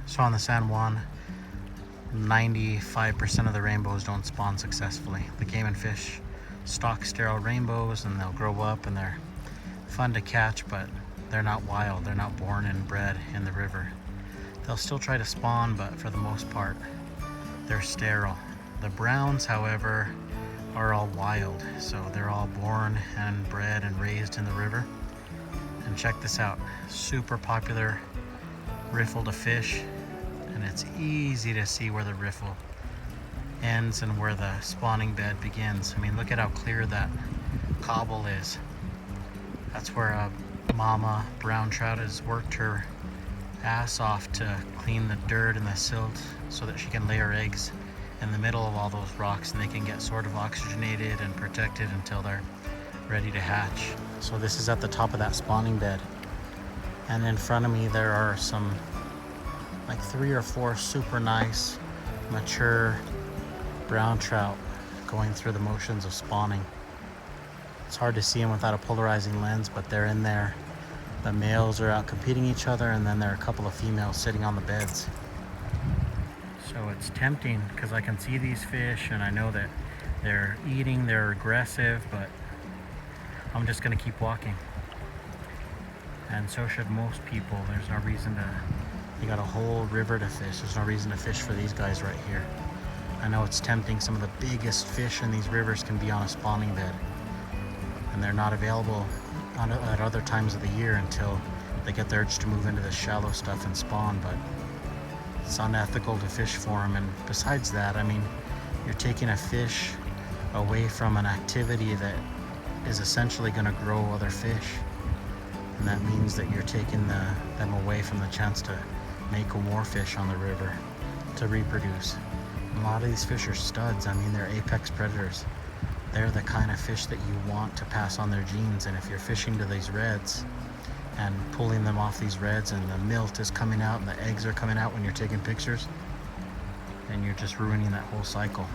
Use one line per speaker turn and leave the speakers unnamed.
So on the San Juan, 95% of the rainbows don't spawn successfully. The game and fish stock sterile rainbows, and they'll grow up and they're fun to catch, but they're not wild. They're not born and bred in the river. They'll still try to spawn, but for the most part, they're sterile. The browns, however, are all wild, so they're all born and bred and raised in the river. And check this out, super popular riffle to fish, and it's easy to see where the riffle ends and where the spawning bed begins. I mean, look at how clear that cobble is. That's where a mama brown trout has worked her ass off to clean the dirt and the silt so that she can lay her eggs in the middle of all those rocks, and they can get sort of oxygenated and protected until they're ready to hatch. So this is at the top of that spawning bed, and in front of me there are some like 3 or 4 super nice mature brown trout going through the motions of spawning. It's hard to see them without a polarizing lens, but they're in there. The males are out competing each other, and then there are a couple of females sitting on the beds. So it's tempting because I can see these fish and I know that they're eating, they're aggressive, but I'm just gonna keep walking. And so should most people. There's no reason to, you got a whole river to fish. There's no reason to fish for these guys right here. I know it's tempting. Some of the biggest fish in these rivers can be on a spawning bed, and they're not available at other times of the year until they get the urge to move into the shallow stuff and spawn. But it's unethical to fish for them. And besides that, I mean, you're taking a fish away from an activity that is essentially going to grow other fish, and that means that you're taking them away from the chance to make more fish on the river to reproduce. And a lot of these fish are studs. I mean, they're apex predators. They're the kind of fish that you want to pass on their genes. And if you're fishing to these reds and pulling them off these reds, and the milt is coming out and the eggs are coming out when you're taking pictures, then you're just ruining that whole cycle.